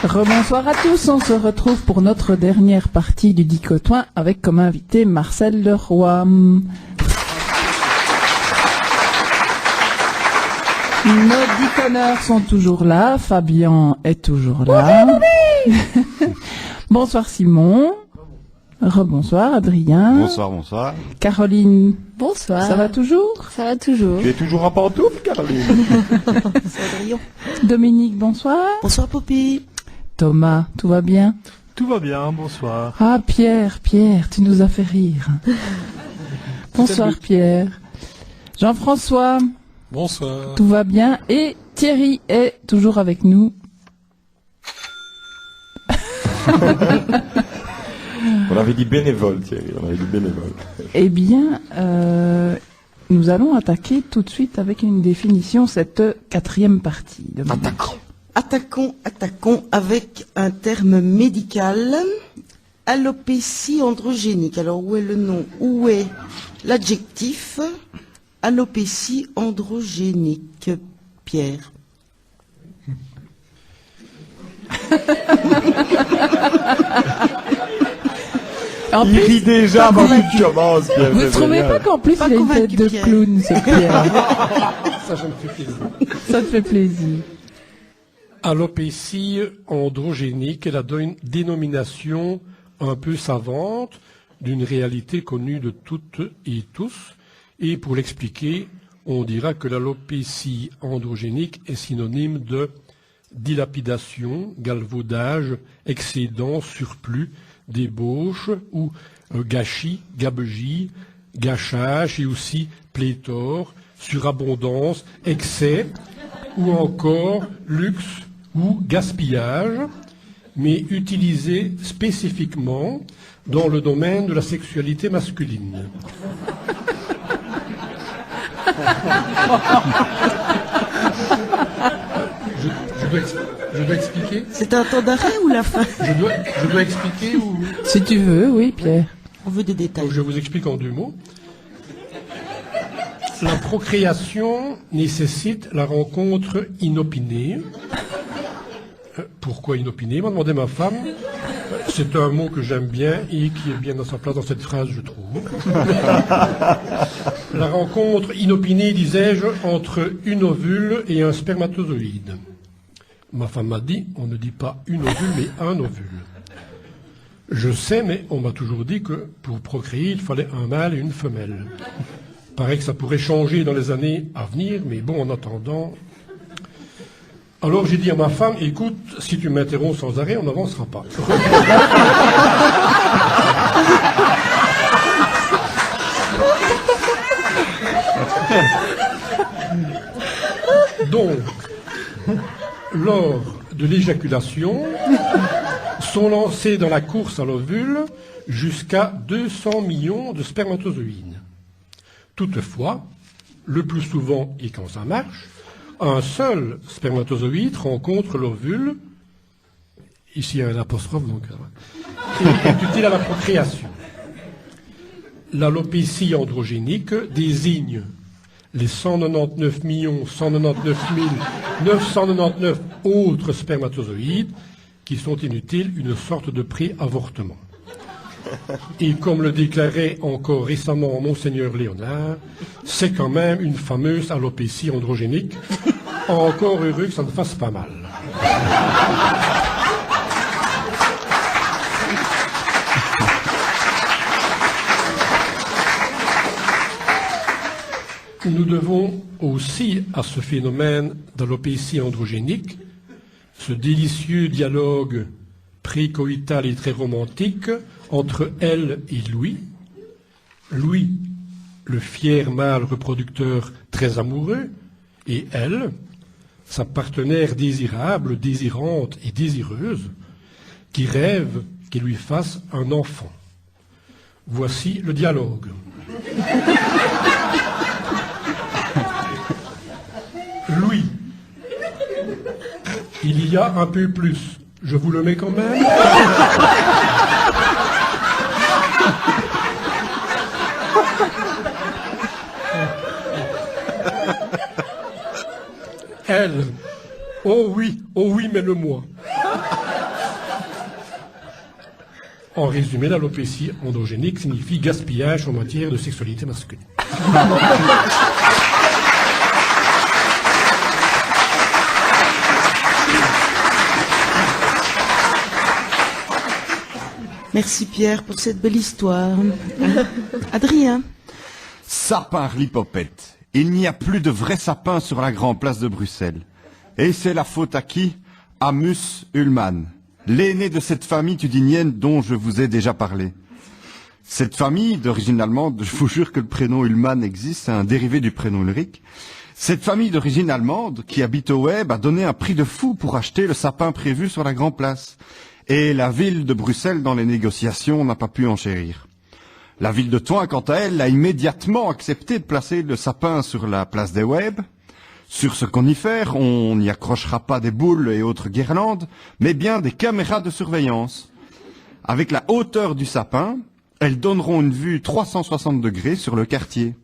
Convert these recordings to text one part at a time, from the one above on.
Rebonsoir à tous, on se retrouve pour notre dernière partie du Dicotoin avec comme invité Marcel Leroy. Nos diconneurs sont toujours là, Fabien est toujours là. Bonsoir Simon. Rebonsoir Adrien. Bonsoir, bonsoir. Caroline. Bonsoir. Ça va toujours? Ça va toujours. Tu es toujours en pantoufle, Caroline? C'est Adrien. Dominique, bonsoir. Bonsoir Poppy. Thomas, tout va bien? Tout va bien, bonsoir. Ah Pierre, tu nous as fait rire. Bonsoir Pierre. Jean-François. Bonsoir. Tout va bien. Et Thierry est toujours avec nous. On avait dit bénévole, Thierry, on avait dit bénévole. Eh bien, nous allons attaquer tout de suite avec une définition, cette quatrième partie. De Attaquons avec un terme médical, alopécie androgénique. Alors, où est le nom? Où est l'adjectif? Alopécie androgénique. Pierre. Il rit déjà avant que tu commences, Pierre. Vous ne trouvez pas qu'en plus il a une tête de clown, ce Pierre? Ça, je me fais plaisir. Ça te fait plaisir. Alopécie androgénique est la dénomination un peu savante d'une réalité connue de toutes et tous. Et pour l'expliquer, on dira que l'alopécie androgénique est synonyme de dilapidation, galvaudage, excédent, surplus, débauche ou gâchis, gabegie, gâchage et aussi pléthore, surabondance, excès ou encore luxe ou gaspillage, mais utilisé spécifiquement dans le domaine de la sexualité masculine. Je dois expliquer? C'est un temps d'arrêt ou la fin? Je dois expliquer ou... Si tu veux, oui, Pierre. On veut des détails. Je vous explique en 2 mots. La procréation nécessite la rencontre inopinée. Pourquoi inopinée m'a demandé ma femme. C'est un mot que j'aime bien et qui est bien dans sa place dans cette phrase, je trouve. La rencontre inopinée, disais-je, entre une ovule et un spermatozoïde. Ma femme m'a dit, on ne dit pas une ovule, mais un ovule. Je sais, mais on m'a toujours dit que pour procréer, il fallait un mâle et une femelle. Paraît que ça pourrait changer dans les années à venir, mais bon, en attendant... Alors j'ai dit à ma femme, écoute, si tu m'interromps sans arrêt, on n'avancera pas. Donc, lors de l'éjaculation, sont lancés dans la course à l'ovule jusqu'à 200 millions de spermatozoïdes. Toutefois, le plus souvent, et quand ça marche, un seul spermatozoïde rencontre l'ovule, ici il y a un apostrophe, donc, et est utile à la procréation. L'alopécie androgénique désigne les 199 199 999 autres spermatozoïdes qui sont inutiles, une sorte de pré-avortement. Et comme le déclarait encore récemment Monseigneur Léonard, c'est quand même une fameuse alopécie androgénique. Encore heureux que ça ne fasse pas mal. Nous devons aussi à ce phénomène d'alopécie androgénique, ce délicieux dialogue précoïtal et très romantique entre elle et Louis. Louis, le fier mâle reproducteur très amoureux, et elle, sa partenaire désirable, désirante et désireuse, qui rêve qu'il lui fasse un enfant. Voici le dialogue. Louis, il y a un peu plus. Je vous le mets quand même. Elle, oh oui, mets-le-moi. En résumé, l'alopécie androgénique signifie gaspillage en matière de sexualité masculine. Merci Pierre pour cette belle histoire. Adrien. Sapin ripopette. Il n'y a plus de vrais sapins sur la grande place de Bruxelles. Et c'est la faute à qui? Amos Ullmann, l'aîné de cette famille tudinienne dont je vous ai déjà parlé. Cette famille d'origine allemande, je vous jure que le prénom Ullmann existe, c'est un dérivé du prénom Ulrich. Cette famille d'origine allemande qui habite au Web a donné un prix de fou pour acheter le sapin prévu sur la grande place. Et la ville de Bruxelles, dans les négociations, n'a pas pu enchérir. La ville de Thoin, quant à elle, a immédiatement accepté de placer le sapin sur la place des Web. Sur ce conifère, on n'y accrochera pas des boules et autres guirlandes, mais bien des caméras de surveillance. Avec la hauteur du sapin, elles donneront une vue 360 degrés sur le quartier.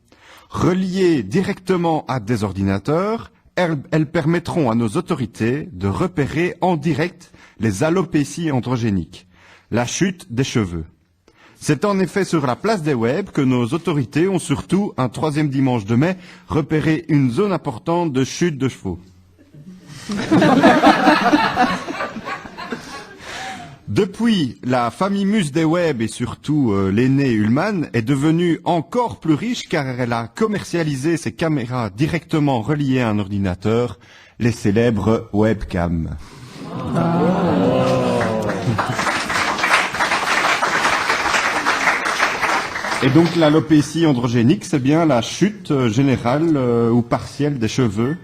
Reliées directement à des ordinateurs, elles permettront à nos autorités de repérer en direct les alopécies androgéniques, la chute des cheveux. C'est en effet sur la place des Web que nos autorités ont surtout, un 3e dimanche de mai, repéré une zone importante de chute de chevaux. Depuis, la famille Mus des Web et surtout l'aîné Ullmann est devenue encore plus riche car elle a commercialisé ses caméras directement reliées à un ordinateur, les célèbres webcams. Et donc l'alopécie androgénique, c'est bien la chute générale ou partielle des cheveux,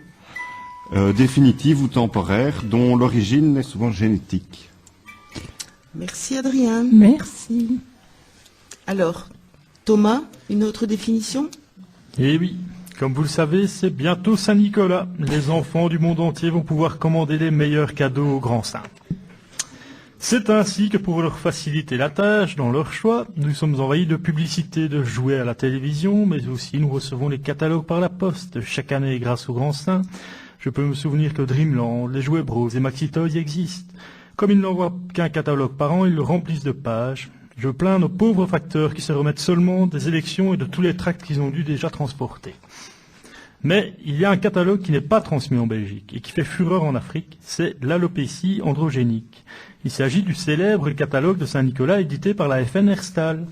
définitive ou temporaire, dont l'origine est souvent génétique. Merci Adrien. Merci. Alors, Thomas, une autre définition? Eh oui, comme vous le savez, c'est bientôt Saint-Nicolas. Les enfants du monde entier vont pouvoir commander les meilleurs cadeaux au grand saint. C'est ainsi que pour leur faciliter la tâche dans leur choix, nous sommes envahis de publicités de jouets à la télévision, mais aussi nous recevons les catalogues par la poste chaque année grâce au grand saint. Je peux me souvenir que Dreamland, les jouets Bros et Maxi Toys existent. Comme ils n'envoient qu'un catalogue par an, ils le remplissent de pages. Je plains nos pauvres facteurs qui se remettent seulement des élections et de tous les tracts qu'ils ont dû déjà transporter. Mais il y a un catalogue qui n'est pas transmis en Belgique et qui fait fureur en Afrique, c'est l'alopécie androgénique. Il s'agit du célèbre catalogue de Saint-Nicolas édité par la FN Herstal.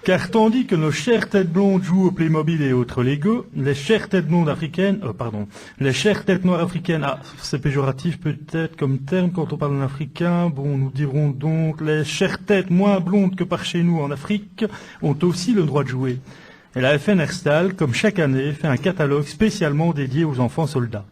Car tandis que nos chères têtes blondes jouent au Playmobil et autres Lego, les chères têtes blondes africaines, les chères têtes noires africaines, c'est péjoratif peut-être comme terme quand on parle d'un africain, bon, nous dirons donc les chères têtes moins blondes que par chez nous en Afrique ont aussi le droit de jouer. Et la FN Herstal, comme chaque année, fait un catalogue spécialement dédié aux enfants soldats.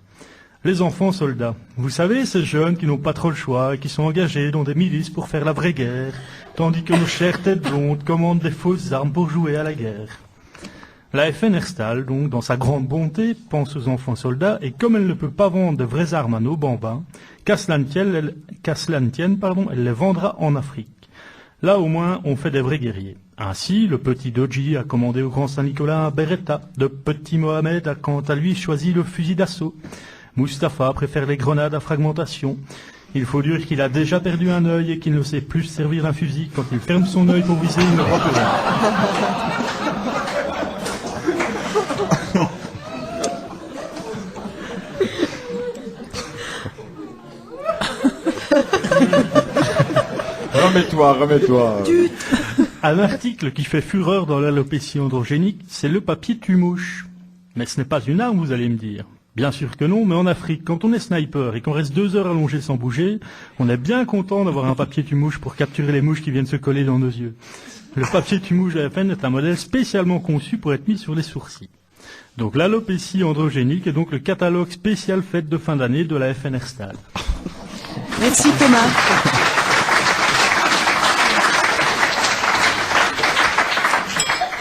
Les enfants soldats. Vous savez, ces jeunes qui n'ont pas trop le choix et qui sont engagés dans des milices pour faire la vraie guerre, tandis que nos chères têtes blondes commandent des fausses armes pour jouer à la guerre. La FN Herstal, donc, dans sa grande bonté, pense aux enfants soldats et comme elle ne peut pas vendre de vraies armes à nos bambins, qu'à cela ne tienne, elle les vendra en Afrique. Là, au moins, on fait des vrais guerriers. Ainsi, le petit Doji a commandé au grand Saint-Nicolas un Beretta. Le petit Mohamed a, quant à lui, choisi le fusil d'assaut. Mustapha préfère les grenades à fragmentation. Il faut dire qu'il a déjà perdu un œil et qu'il ne sait plus servir d'un fusil. Quand il ferme son œil pour viser, il ne voit plus rien. Remets-toi. Un article qui fait fureur dans l'alopécie androgénique, c'est le papier tue-mouche. Mais ce n'est pas une arme, vous allez me dire. Bien sûr que non, mais en Afrique, quand on est sniper et qu'on reste 2 heures allongé sans bouger, on est bien content d'avoir un papier tue-mouche pour capturer les mouches qui viennent se coller dans nos yeux. Le papier tue-mouche de la FN est un modèle spécialement conçu pour être mis sur les sourcils. Donc l'alopécie androgénique est donc le catalogue spécial fête de fin d'année de la FN Herstal. Merci Thomas.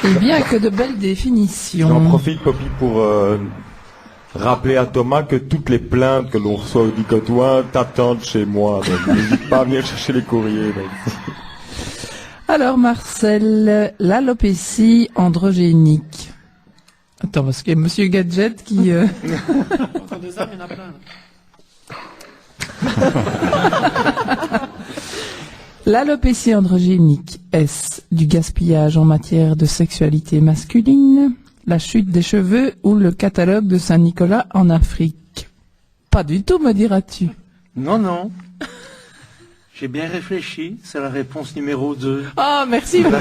Eh bien, que de belles définitions. J'en profite, Poppy, pour rappeler à Thomas que toutes les plaintes que l'on reçoit au Dicotoin t'attendent chez moi. Donc n'hésite pas à venir chercher les courriers. Donc. Alors, Marcel, l'alopécie androgénique. Attends, parce qu'il y a Monsieur Gadget qui... Entre des armes, il y en a plein. Là. L'alopécie androgénique, est-ce du gaspillage en matière de sexualité masculine, la chute des cheveux ou le catalogue de Saint-Nicolas en Afrique? Pas du tout, me diras-tu. Non, non. J'ai bien réfléchi, c'est la réponse numéro 2. Ah, merci. Bravo.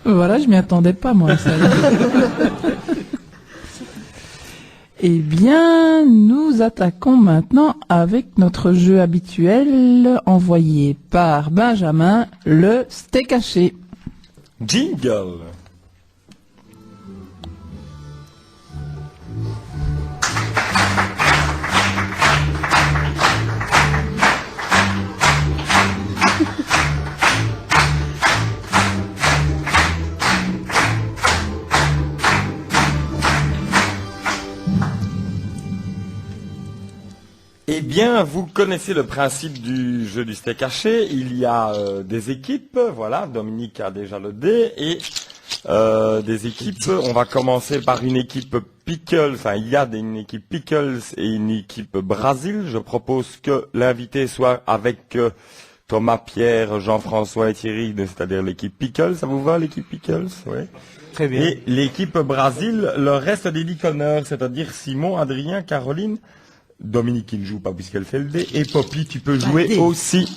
Voilà, je m'y attendais pas, moi. Ça. Eh bien, nous attaquons maintenant avec notre jeu habituel envoyé par Benjamin, le steak haché. Jingle. Eh bien, vous connaissez le principe du jeu du steak haché. Il y a des équipes, voilà, Dominique a déjà le dé, et des équipes. On va commencer par une équipe Pickles, enfin il y a une équipe Pickles et une équipe Brésil. Je propose que l'invité soit avec Thomas, Pierre, Jean-François et Thierry, c'est-à-dire l'équipe Pickles. Ça vous va l'équipe Pickles? Oui. Très bien. Et l'équipe Brésil, le reste des déconneurs, c'est-à-dire Simon, Adrien, Caroline, Dominique qui ne joue pas puisqu'elle fait le dé, et Poppy, tu peux jouer aussi.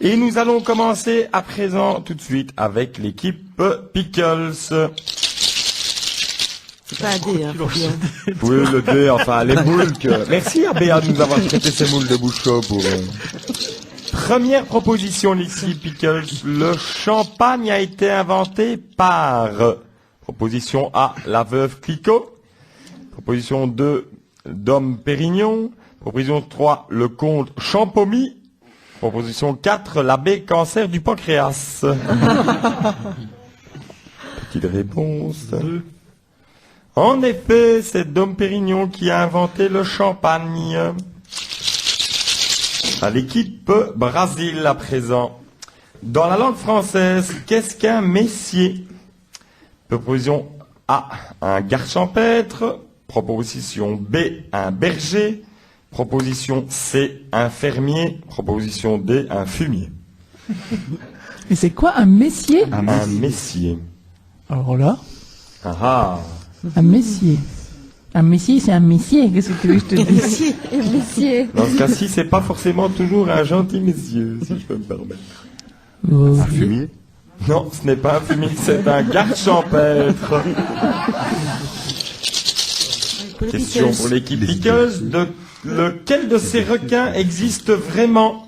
Et nous allons commencer à présent tout de suite avec l'équipe Pickles. C'est pas un dé, hein, faut bien. Oui, le dé, enfin les moules que... Merci à Béa de nous avoir traité ces moules de bouchot pour... Première proposition, l'équipe Pickles. Le champagne a été inventé par... Proposition A, la veuve Clicquot. Proposition 2, Dom Pérignon. Proposition 3, le comte Champomy. Proposition 4, l'abbé cancer du pancréas. Petite réponse. En effet, c'est Dom Pérignon qui a inventé le champagne. À l'équipe Brésil à présent. Dans la langue française, qu'est-ce qu'un messier? Proposition A, un garde champêtre. Proposition B, un berger. Proposition C, un fermier. Proposition D, un fumier. Et c'est quoi un messier? Un messier. Alors là, Ah, un messier. Un messier, c'est un messier. Qu'est-ce que tu veux que je te dise? Messier. dans ce cas-ci, c'est pas forcément toujours un gentil monsieur, si je peux me permettre. Oh, Un fumier. Non, ce n'est pas un fumier, c'est un garde champêtre. Pour les Question Pickles. pour l'équipe Pickles. Lequel de ces requins existe vraiment?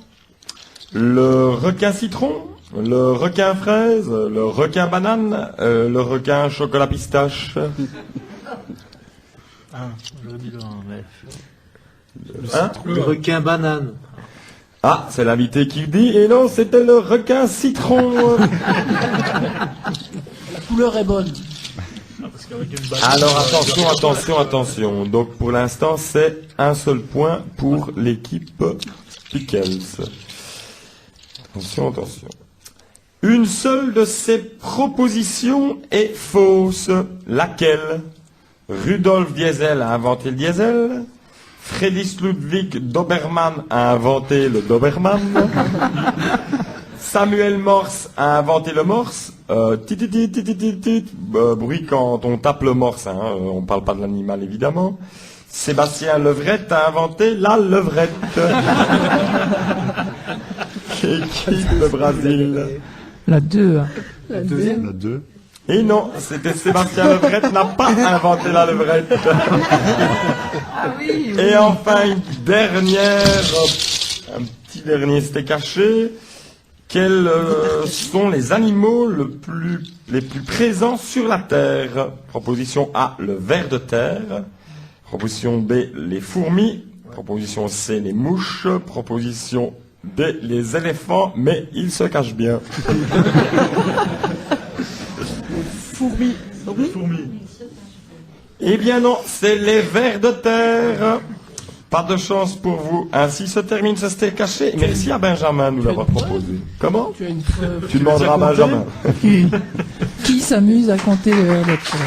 Le requin citron, le requin fraise, le requin banane, le requin chocolat pistache. Ah, j'aurais dit le 1, mais... Hein? Le requin banane. Ah, c'est l'invité qui le dit, et non, c'était le requin citron. La couleur est bonne. Alors attention. Donc pour l'instant, c'est un seul point pour l'équipe Pickles. Attention. Une seule de ces propositions est fausse. Laquelle? Rudolf Diesel a inventé le diesel. Friedrich Ludwig Dobermann a inventé le Dobermann. Samuel Morse a inventé le Morse. Bruit quand on tape le Morse, hein, on parle pas de l'animal évidemment. Sébastien Levrette a inventé la levrette. Équipe de Brésil. la 2. La 2. Et non, c'était Sébastien Levrette n'a pas inventé la levrette. Et enfin une dernière, un petit dernier steak caché. Quels sont les animaux les plus présents sur la Terre? Proposition A, le ver de terre. Proposition B, les fourmis. Proposition C, les mouches. Proposition D, les éléphants, mais ils se cachent bien. Fourmi. Eh bien non, c'est les vers de terre. Pas de chance pour vous. Ainsi se termine ce steak caché. Merci à Benjamin de nous l'avoir proposé. Comment? Tu as une preuve. Tu demanderas à Benjamin. Qui s'amuse à compter les lettres?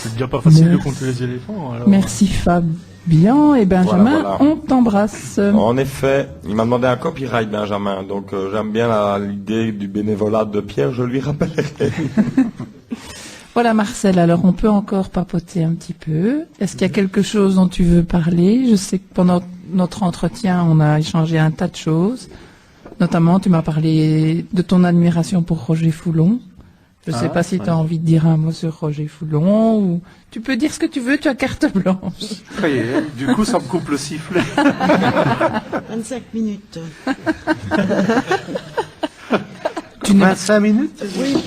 C'est déjà pas facile de Merci. compter les éléphants. Alors. Merci Fabien et Benjamin, Voilà. on t'embrasse. En effet, il m'a demandé un copyright, Benjamin. Donc j'aime bien l'idée du bénévolat de Pierre, je lui rappellerai. Voilà Marcel, alors on peut encore papoter un petit peu. Est-ce qu'il y a quelque chose dont tu veux parler? Je sais que pendant notre entretien, on a échangé un tas de choses. Notamment, tu m'as parlé de ton admiration pour Roger Foulon. Je ne sais pas si tu as envie de dire un mot sur Roger Foulon ou tu peux dire ce que tu veux, tu as carte blanche. Ça y est, du coup, ça me coupe le sifflet. 25 minutes. 25 minutes?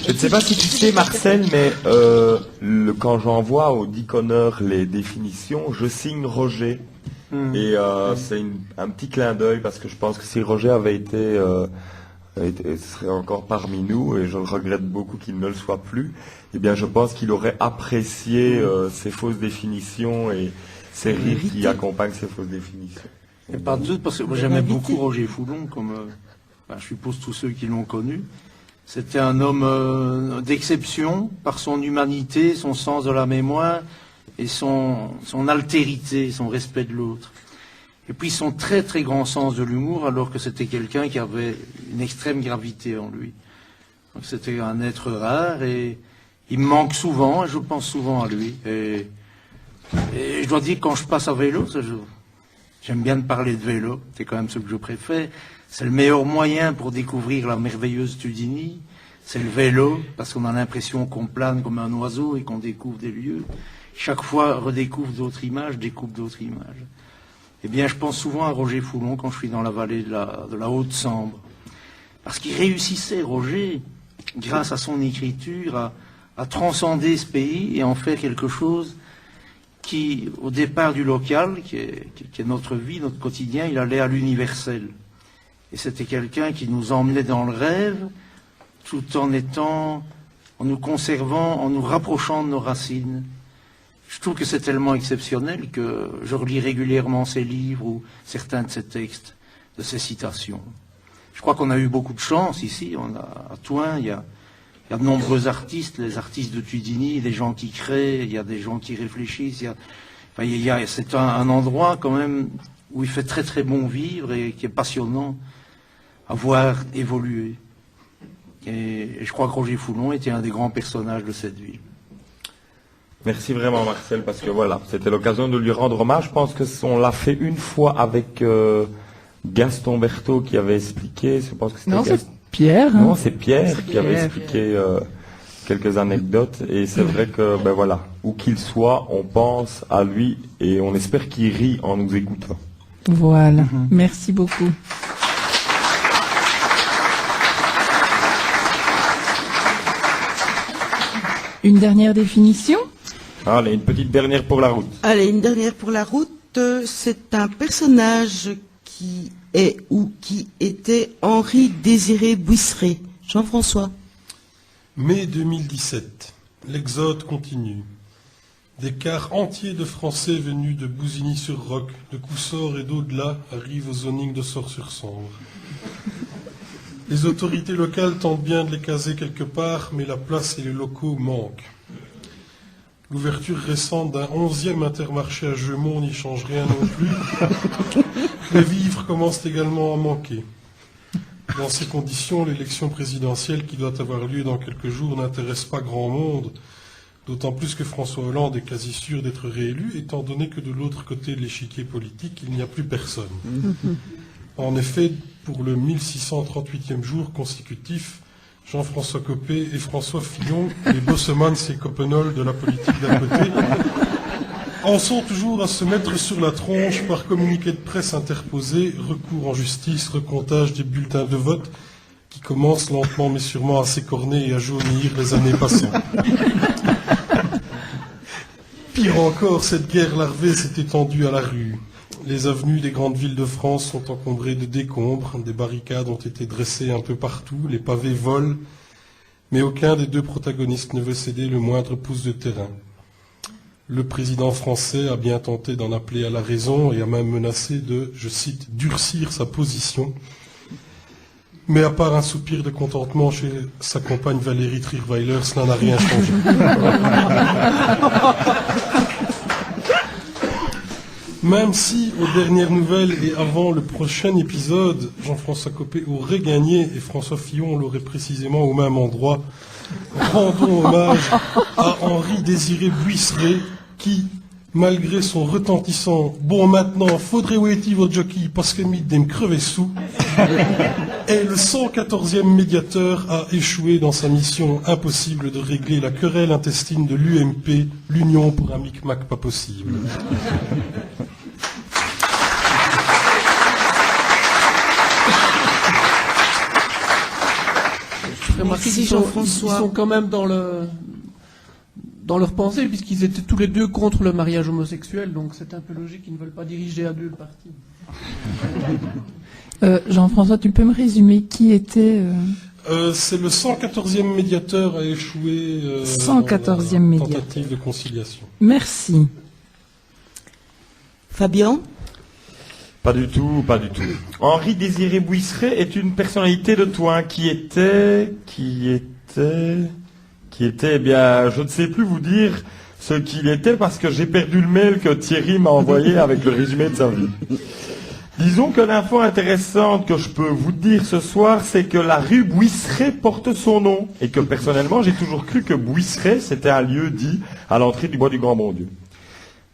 Je ne sais pas si tu sais, Marcel, mais quand j'envoie au diconneur les définitions, je signe Roger. Et c'est un petit clin d'œil parce que je pense que si Roger avait été serait encore parmi nous, et je le regrette beaucoup qu'il ne le soit plus, eh bien je pense qu'il aurait apprécié ces fausses définitions et ces rires qui accompagnent ces fausses définitions. Et pas de doute, parce que moi j'aimais beaucoup Roger Foulon, comme je suppose tous ceux qui l'ont connu. C'était un homme d'exception par son humanité, son sens de la mémoire et son altérité, son respect de l'autre. Et puis son très très grand sens de l'humour, alors que c'était quelqu'un qui avait une extrême gravité en lui. Donc c'était un être rare et il me manque souvent, et je pense souvent à lui. Et je dois dire que quand je passe à vélo, j'aime bien de parler de vélo, c'est quand même ce que je préfère. C'est le meilleur moyen pour découvrir la merveilleuse Tudini. C'est le vélo, parce qu'on a l'impression qu'on plane comme un oiseau et qu'on découvre des lieux. Chaque fois, redécouvre d'autres images, découvre d'autres images. Eh bien, je pense souvent à Roger Foulon quand je suis dans la vallée de la Haute-Sambre. Parce qu'il réussissait, Roger, grâce à son écriture, à transcender ce pays et en faire quelque chose qui, au départ du local, qui est notre vie, notre quotidien, il allait à l'universel. Et c'était quelqu'un qui nous emmenait dans le rêve, tout en nous conservant, en nous rapprochant de nos racines. Je trouve que c'est tellement exceptionnel que je relis régulièrement ses livres ou certains de ses textes, de ses citations. Je crois qu'on a eu beaucoup de chance ici. À Thouin, il y a de nombreux artistes, les artistes de Tudini, des gens qui créent, il y a des gens qui réfléchissent. C'est un endroit quand même où il fait très très bon vivre et qui est passionnant à voir évoluer. Et je crois que Roger Foulon était un des grands personnages de cette ville. Merci vraiment Marcel, parce que voilà, c'était l'occasion de lui rendre hommage. Je pense que on l'a fait une fois avec Gaston Berthaud qui avait expliqué. Je pense que c'était Non, c'est Pierre. Non, c'est Pierre qui avait expliqué quelques anecdotes. Et c'est vrai que, ben voilà, où qu'il soit, on pense à lui et on espère qu'il rit en nous écoutant. Voilà, merci beaucoup. Une dernière définition? Allez, une petite dernière pour la route. Allez, une dernière pour la route. C'est un personnage qui est ou qui était Henri Désiré Buisseret. Jean-François. Mai 2017. L'exode continue. Des quarts entiers de Français venus de Bousigny-sur-Roc, de Coussort et d'au-delà arrivent au zoning de Sort-sur-Sambre. Les autorités locales tentent bien de les caser quelque part, mais la place et les locaux manquent. L'ouverture récente d'un 11e Intermarché à Jeumont n'y change rien non plus. Les vivres commencent également à manquer. Dans ces conditions, l'élection présidentielle qui doit avoir lieu dans quelques jours n'intéresse pas grand monde, d'autant plus que François Hollande est quasi sûr d'être réélu, étant donné que de l'autre côté de l'échiquier politique, il n'y a plus personne. En effet, pour le 1638e jour consécutif, Jean-François Copé et François Fillon, les Bossemans et Coppenol de la politique d'un côté, en sont toujours à se mettre sur la tronche par communiqué de presse interposé, recours en justice, recomptage des bulletins de vote qui commencent lentement mais sûrement à s'écorner et à jaunir les années passant. Pire encore, cette guerre larvée s'est étendue à la rue. Les avenues des grandes villes de France sont encombrées de décombres, des barricades ont été dressées un peu partout, les pavés volent, Mais aucun des deux protagonistes ne veut céder le moindre pouce de terrain. Le président français a bien tenté d'en appeler à la raison et a même menacé de, je cite, durcir sa position. Mais à part un soupir de contentement chez sa compagne Valérie Trierweiler, cela n'a rien changé. Même si, aux dernières nouvelles et avant le prochain épisode, Jean-François Copé aurait gagné et François Fillon l'aurait précisément au même endroit, rendons hommage à Henri-Désiré Buisseret qui, malgré son retentissant « Bon, maintenant, faudrait ouéti votre jockey parce que mythe me crever sous », est le 114e médiateur à échouer dans sa mission impossible de régler la querelle intestine de l'UMP, l'Union pour un micmac pas possible. Remarquez Merci, qu'ils sont, Jean-François. ils sont quand même dans leur pensée, puisqu'ils étaient tous les deux contre le mariage homosexuel, donc c'est un peu logique qu'ils ne veulent pas diriger à deux le parti. Jean-François, tu peux me résumer qui était... C'est le 114e médiateur à échouer 114e dans la médiateur. tentative de conciliation. Merci. Fabien? Pas du tout, pas du tout. Henri-Désiré Buisseret est une personnalité de Thoin qui était, eh bien, je ne sais plus vous dire ce qu'il était parce que j'ai perdu le mail que Thierry m'a envoyé avec le résumé de sa vie. Disons que l'info intéressante que je peux vous dire ce soir, c'est que la rue Buisseret porte son nom et que personnellement, j'ai toujours cru que Buisseret, c'était un lieu dit à l'entrée du bois du Grand Bon Dieu.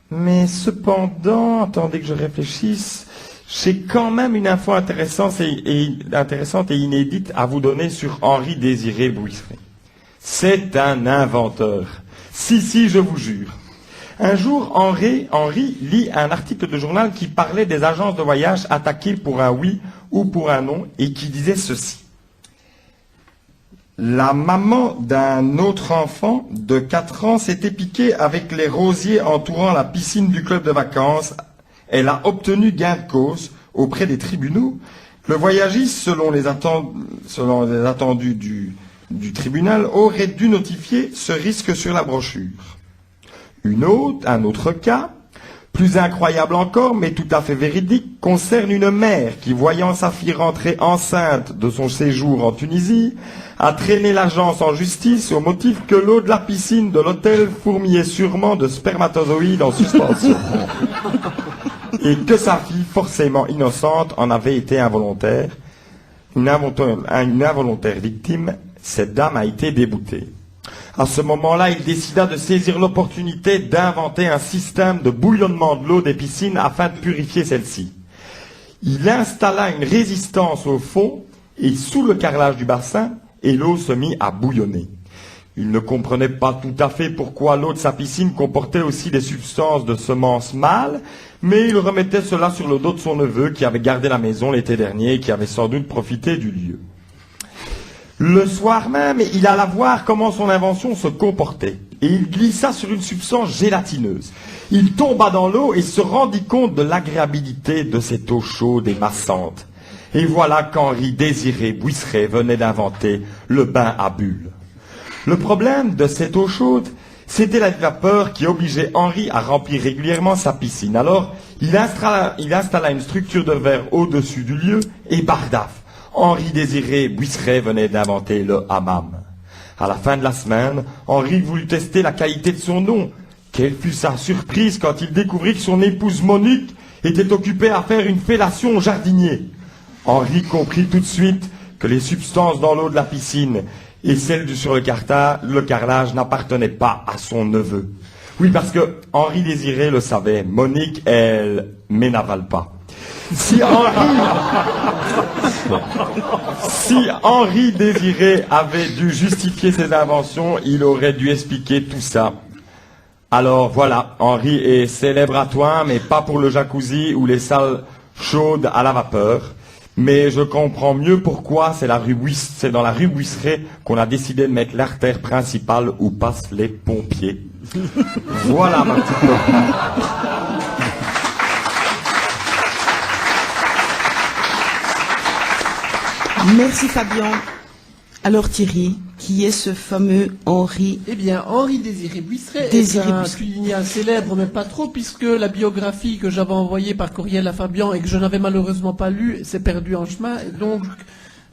Mais cependant, attendez que je réfléchisse, j'ai quand même une info intéressante et inédite à vous donner sur Henri-Désiré Buisseret. C'est un inventeur. Si, je vous jure. Un jour, Henri lit un article de journal qui parlait des agences de voyage attaquées pour un oui ou pour un non et qui disait ceci. La maman d'un autre enfant de 4 ans s'était piquée avec les rosiers entourant la piscine du club de vacances. Elle a obtenu gain de cause auprès des tribunaux. Le voyagiste, selon les attendus du tribunal, aurait dû notifier ce risque sur la brochure. Un autre cas, plus incroyable encore, mais tout à fait véridique, concerne une mère qui, voyant sa fille rentrer enceinte de son séjour en Tunisie, a traîné l'agence en justice au motif que l'eau de la piscine de l'hôtel fourmillait sûrement de spermatozoïdes en suspension. Et que sa fille, forcément innocente, en avait été involontaire. Une involontaire victime, cette dame a été déboutée. À ce moment-là, il décida de saisir l'opportunité d'inventer un système de bouillonnement de l'eau des piscines afin de purifier celle-ci. Il installa une résistance au fond et sous le carrelage du bassin, et l'eau se mit à bouillonner. Il ne comprenait pas tout à fait pourquoi l'eau de sa piscine comportait aussi des substances de semences mâles, mais il remettait cela sur le dos de son neveu qui avait gardé la maison l'été dernier et qui avait sans doute profité du lieu. Le soir même, il alla voir comment son invention se comportait, et il glissa sur une substance gélatineuse. Il tomba dans l'eau et se rendit compte de l'agréabilité de cette eau chaude et massante. Et voilà qu'Henri-Désiré Buisseret venait d'inventer le bain à bulles. Le problème de cette eau chaude, c'était la vapeur qui obligeait Henri à remplir régulièrement sa piscine. Alors, il installa une structure de verre au-dessus du lieu, et bardaf, Henri-Désiré Buisseret venait d'inventer le hammam. À la fin de la semaine, Henri voulut tester la qualité de son eau. Quelle fut sa surprise quand il découvrit que son épouse Monique était occupée à faire une fellation au jardinier. Henri comprit tout de suite que les substances dans l'eau de la piscine et celles sur le carrelage n'appartenaient pas à son neveu. Oui, parce que Henri-Désiré le savait, Monique, elle, n'avale pas. Si Henri-Désiré avait dû justifier ses inventions, il aurait dû expliquer tout ça. Alors voilà, Henri est célèbre à Thoin, mais pas pour le jacuzzi ou les salles chaudes à la vapeur. Mais je comprends mieux pourquoi c'est dans la rue Buisseret qu'on a décidé de mettre l'artère principale où passent les pompiers. Voilà ma petite copine. Merci Fabien. Alors Thierry, qui est ce fameux Henri? Eh bien, Henri-Désiré Buisseret Désiré est un Buisseret. cuisinier célèbre, mais pas trop, puisque la biographie que j'avais envoyée par courriel à Fabian et que je n'avais malheureusement pas lue s'est perdue en chemin, et donc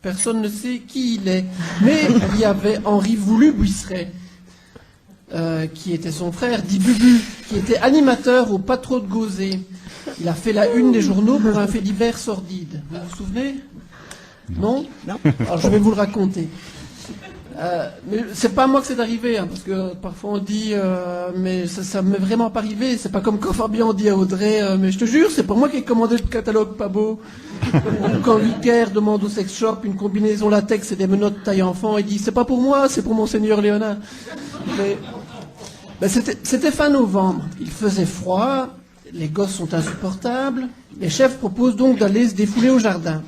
personne ne sait qui il est. Mais il y avait Henri Voulu Buisseret, qui était son frère, dit Bubu, qui était animateur au Pas trop de Gauzet. Il a fait la une des journaux pour un fait divers sordide. Vous vous souvenez? Non? Non. Alors je vais vous le raconter. Mais c'est pas moi que c'est arrivé, hein, parce que parfois on dit, mais ça m'est vraiment pas arrivé. C'est pas comme quand Fabien dit à Audrey, mais je te jure, c'est pas moi qui ai commandé le catalogue pas beau. Ou quand Vicaire demande au sex shop une combinaison latex et des menottes taille enfant, il dit c'est pas pour moi, c'est pour Monseigneur Léonard. Mais c'était fin novembre, il faisait froid, les gosses sont insupportables. Les chefs proposent donc d'aller se défouler au jardin.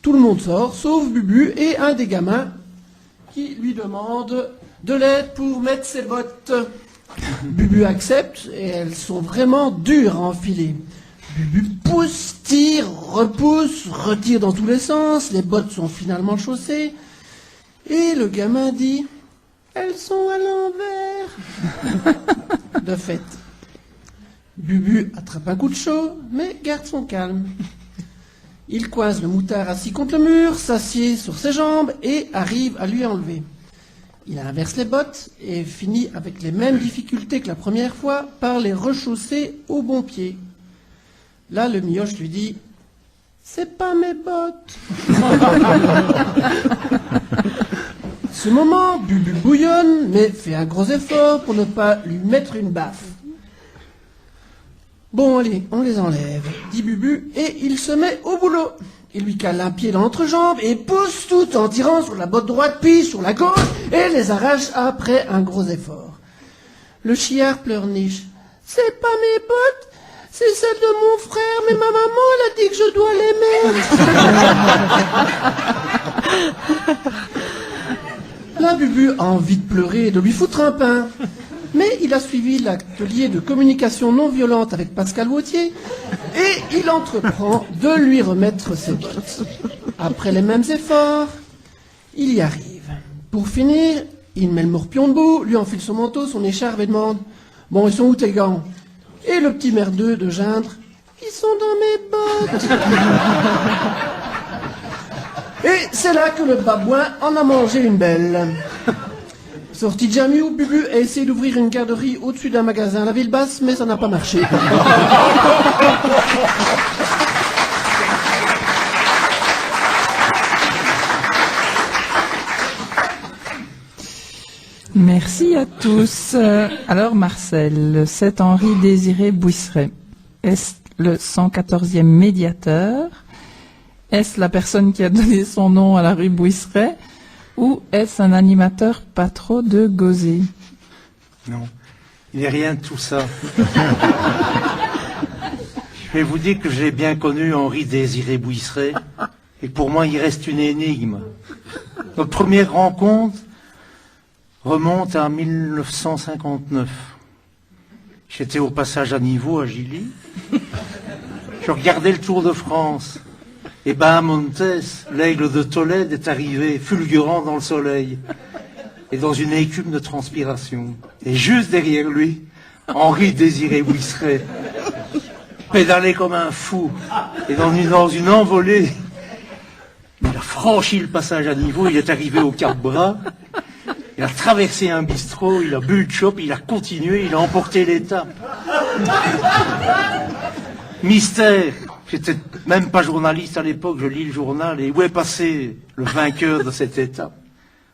Tout le monde sort, sauf Bubu et un des gamins qui lui demande de l'aide pour mettre ses bottes. Bubu accepte et elles sont vraiment dures à enfiler. Bubu pousse, tire, repousse, retire dans tous les sens, les bottes sont finalement chaussées et le gamin dit « Elles sont à l'envers !» De fait, Bubu attrape un coup de chaud, mais garde son calme. Il coince le moutard assis contre le mur, s'assied sur ses jambes et arrive à lui enlever. Il inverse les bottes et finit avec les mêmes difficultés que la première fois par les rechausser au bon pied. Là, le mioche lui dit « C'est pas mes bottes !» Ce moment, Bubu bouillonne, mais fait un gros effort pour ne pas lui mettre une baffe. Bon, allez, on les enlève, dit Bubu, et il se met au boulot. Il lui cale un pied dans l'entrejambe et pousse tout en tirant sur la botte droite puis sur la gauche et les arrache après un gros effort. Le chiard pleurniche. « C'est pas mes bottes, c'est celles de mon frère, mais ma maman, elle a dit que je dois les mettre. » Là, Bubu a envie de pleurer et de lui foutre un pain. Mais il a suivi l'atelier de communication non violente avec Pascal Wautier et il entreprend de lui remettre ses bottes. Après les mêmes efforts, il y arrive. Pour finir, il met le morpion debout, lui enfile son manteau, son écharpe et demande « Bon, ils sont où tes gants ?» Et le petit merdeux de Gindre « Ils sont dans mes bottes !» Et c'est là que le babouin en a mangé une belle. Sorti de Jamiou, Bubu a essayé d'ouvrir une garderie au-dessus d'un magasin à la ville basse, mais ça n'a pas marché. Merci à tous. Alors Marcel, cet Henri-Désiré Buisseret, est-ce le 114e médiateur? Est-ce la personne qui a donné son nom à la rue Buisseret? Ou est-ce un animateur pas trop de Gauzet? Non, il n'est rien de tout ça. Je vais vous dire que j'ai bien connu Henri-Désiré Buisseret, et pour moi il reste une énigme. Notre première rencontre remonte à 1959. J'étais au passage à niveau à Gilly. Je regardais le Tour de France. Et Bahamontes, l'aigle de Tolède, est arrivé, fulgurant dans le soleil, et dans une écume de transpiration. Et juste derrière lui, Henri-Désiré Buisseret, pédalait comme un fou, et dans une envolée, il a franchi le passage à niveau, il est arrivé au Cap-Bras, il a traversé un bistrot, il a bu le chop, il a continué, il a emporté l'étape. Mystère. J'étais même pas journaliste à l'époque, je lis le journal, et où est passé le vainqueur de cette étape?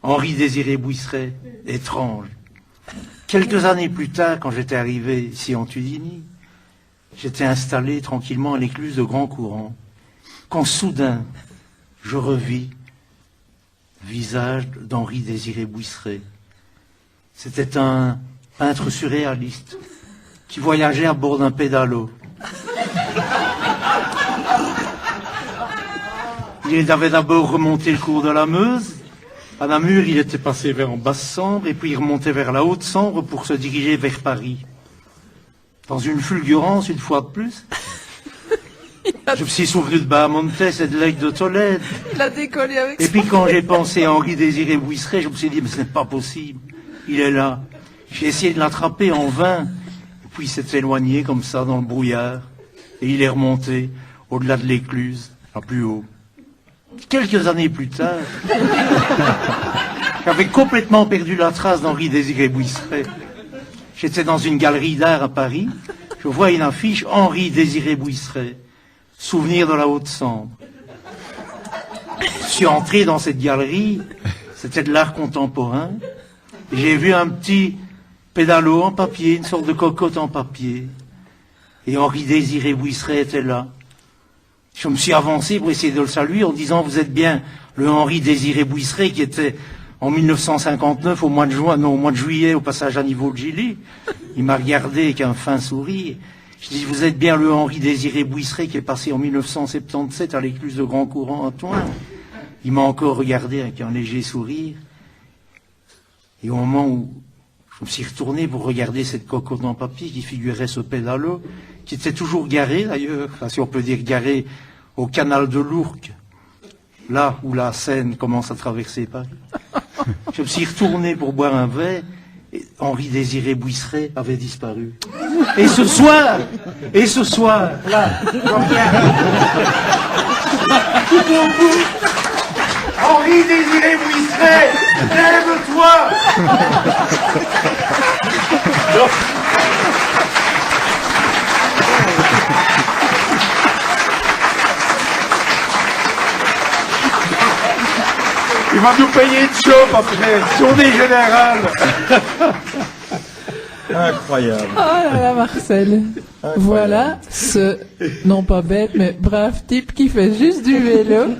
Henri-Désiré Buisseret, étrange. Quelques années plus tard, quand j'étais arrivé ici en Tudini, j'étais installé tranquillement à l'écluse de Grand Courant, quand soudain, je revis le visage d'Henri-Désiré Buisseret. C'était un peintre surréaliste qui voyageait à bord d'un pédalo. Il avait d'abord remonté le cours de la Meuse. À Namur, il était passé vers en Basse-Sambre, et puis il remontait vers la Haute-Sambre pour se diriger vers Paris. Dans une fulgurance, une fois de plus, Je me suis souvenu de Bahamontes et de l'œil de Tolède. Il a décollé avec Et puis quand j'ai pensé à Henri-Désiré Bouisseret, je me suis dit, mais ce n'est pas possible. Il est là. J'ai essayé de l'attraper en vain. Et puis il s'est éloigné comme ça dans le brouillard. Et il est remonté au-delà de l'écluse, à plus haut. Quelques années plus tard, j'avais complètement perdu la trace d'Henri-Désiré Bouisseret. J'étais dans une galerie d'art à Paris. Je vois une affiche Henri-Désiré Bouisseret. Souvenir de la Haute-Sambre. Je suis entré dans cette galerie, c'était de l'art contemporain. J'ai vu un petit pédalo en papier, une sorte de cocotte en papier. Et Henri-Désiré Bouisseret était là. Je me suis avancé pour essayer de le saluer en disant, vous êtes bien le Henri-Désiré Bouisseret qui était en 1959 au mois de juillet au passage à niveau de Gilly. Il m'a regardé avec un fin sourire. Je dis, vous êtes bien le Henri-Désiré Bouisseret qui est passé en 1977 à l'écluse de Grand Courant à Toin. Il m'a encore regardé avec un léger sourire. Et au moment où je me suis retourné pour regarder cette cocotte en papier qui figurait ce pédalo, qui était toujours garé d'ailleurs, enfin, si on peut dire garé au canal de l'Ourcq, là où la Seine commence à traverser Paris. Je me suis retourné pour boire un verre, et Henri-Désiré Bouisseret avait disparu. Et ce soir, là, je regarde. Pour vous, Henri-Désiré Bouisseret, lève-toi! Il va nous payer de chauffe après, journée générale. Incroyable. Oh là là, Marcel. Voilà ce, non pas bête, mais brave type qui fait juste du vélo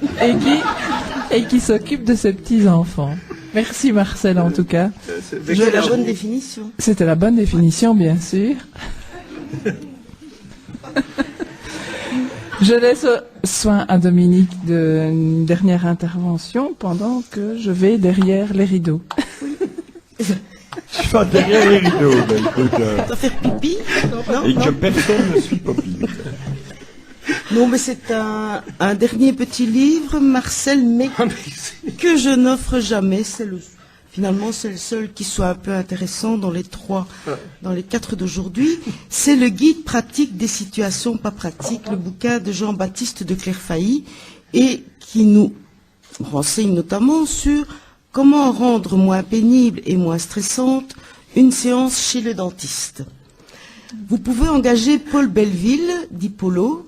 et qui s'occupe de ses petits-enfants. Merci Marcel en tout cas. C'est la bonne définition. C'était la bonne définition, bien sûr. Je laisse soin à Dominique d'une dernière intervention pendant que je vais derrière les rideaux. Je suis pas derrière les rideaux, mais écoute. Tu vas faire pipi? Non, Et non. que personne ne suit Poppy. Non, mais c'est un dernier petit livre, Marcel, mais que je n'offre jamais. Finalement, c'est le seul qui soit un peu intéressant dans les 4 d'aujourd'hui. C'est le guide pratique des situations pas pratiques, le bouquin de Jean-Baptiste de Clairfailly, et qui nous renseigne notamment sur comment rendre moins pénible et moins stressante une séance chez le dentiste. Vous pouvez engager Paul Belleville, dit Polo,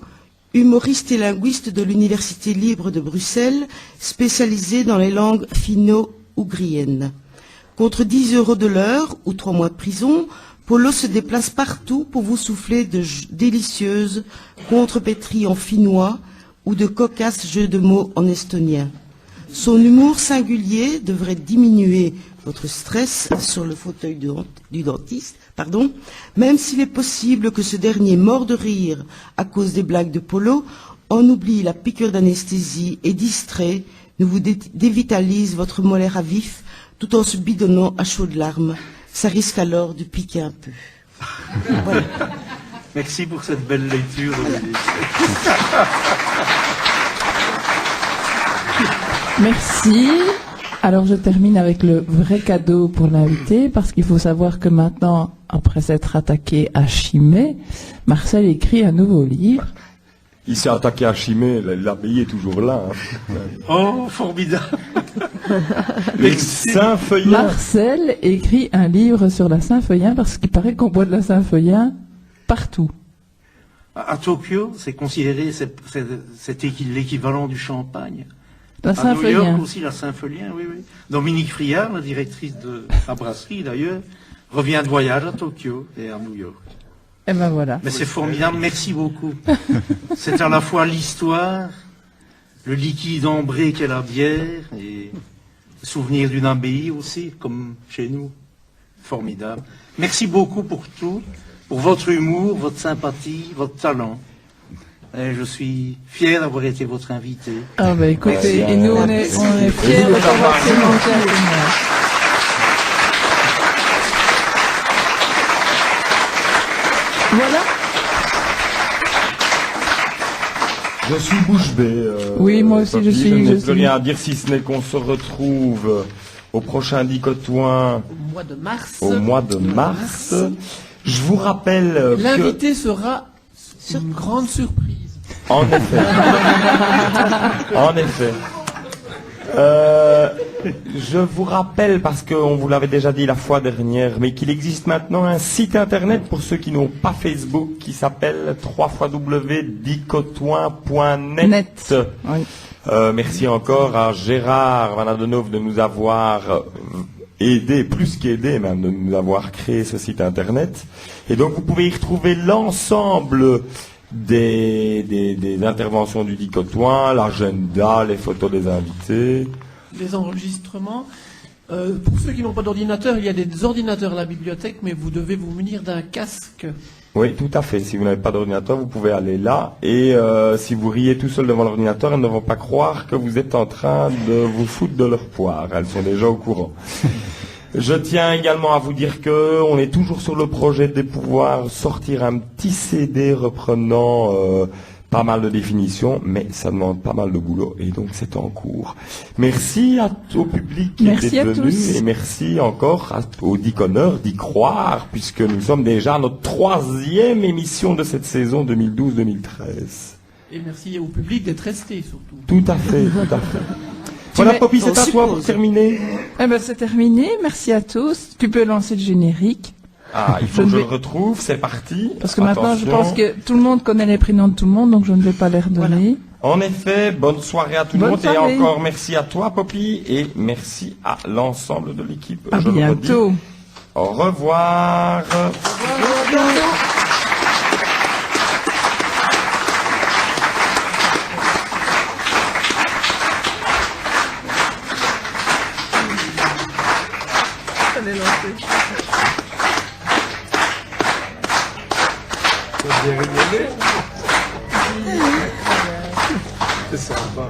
humoriste et linguiste de l'Université libre de Bruxelles, spécialisé dans les langues finno-ougriennes. Contre 10 € de l'heure ou 3 mois de prison, Polo se déplace partout pour vous souffler de délicieuses contrepétries en finnois ou de cocasses jeux de mots en estonien. Son humour singulier devrait diminuer votre stress sur le fauteuil du dentiste, même s'il est possible que ce dernier, mort de rire à cause des blagues de Polo, en oublie la piqûre d'anesthésie et distrait, ne vous dévitalise votre molaire à vif tout en se bidonnant à chaudes larmes. Ça risque alors de piquer un peu. Voilà. Merci pour cette belle lecture. Merci. Alors je termine avec le vrai cadeau pour l'invité, parce qu'il faut savoir que maintenant, après s'être attaqué à Chimay, Marcel écrit un nouveau livre. Il s'est attaqué à Chimay, l'abbaye est toujours là. Hein. Oh, formidable. Les Saint-Feuillants. Marcel écrit un livre sur la Saint-Feuillien, parce qu'il paraît qu'on boit de la Saint-Feuillien partout. À Tokyo, c'est considéré, c'est l'équivalent du champagne. La À New Saint-Feuillien. York aussi, la Saint-Feuillien, oui, oui. Dominique Friard, la directrice de la brasserie d'ailleurs, revient de voyage à Tokyo et à New York. Et ben voilà. Mais c'est formidable, merci beaucoup. C'est à la fois l'histoire, le liquide ambré qu'est la bière, et le souvenir d'une abbaye aussi, comme chez nous. Formidable. Merci beaucoup pour tout, pour votre humour, votre sympathie, votre talent. Et je suis fier d'avoir été votre invité. Ah ben écoutez, et nous on est fiers de t'avoir présenté à témoin. Voilà. Je suis bouche bée. Oui, moi aussi, je Poppy, suis- Je je n'ai plus suis. rien à dire si ce n'est qu'on se retrouve au prochain Dicotoin Au mois de mars. au mois de mars. Je vous rappelle que... L'invité sera une grande surprise. En effet. En effet. Je vous rappelle, parce qu'on vous l'avait déjà dit la fois dernière, mais qu'il existe maintenant un site internet pour ceux qui n'ont pas Facebook qui s'appelle www.dicotoin.net. Net. Oui. Merci encore à Gérard Van Adenhoff de nous avoir aidé, plus qu'aidé même, de nous avoir créé ce site internet. Et donc vous pouvez y retrouver l'ensemble des interventions du Dicotoin, l'agenda, les photos des invités. Les enregistrements. Pour ceux qui n'ont pas d'ordinateur, il y a des ordinateurs à la bibliothèque, mais vous devez vous munir d'un casque. Oui, tout à fait. Si vous n'avez pas d'ordinateur, vous pouvez aller là. Et si vous riez tout seul devant l'ordinateur, elles ne vont pas croire que vous êtes en train de vous foutre de leur poire. Elles sont déjà au courant. Je tiens également à vous dire que on est toujours sur le projet de pouvoir sortir un petit CD reprenant pas mal de définitions, mais ça demande pas mal de boulot et donc c'est en cours. Merci au public qui Merci est à venu tous. et merci encore aux Diconeurs d'y croire puisque nous sommes déjà à notre 3e émission de cette saison 2012-2013. Et merci au public d'être resté, surtout. Tout à fait, tout à fait. Voilà, Poppy, c'est à toi pour terminer. Eh ben, c'est terminé. Merci à tous. Tu peux lancer le générique. Ah, il faut Je que je ne le retrouve, c'est parti. Parce que maintenant, je Attention. pense que tout le monde connaît les prénoms de tout le monde, donc je ne vais pas les redonner. En effet, bonne soirée à tout le Bonne monde soirée. et encore merci à toi, Poppy, et merci à l'ensemble de l'équipe. À Je le redis. bientôt. Au revoir. C'est sympa.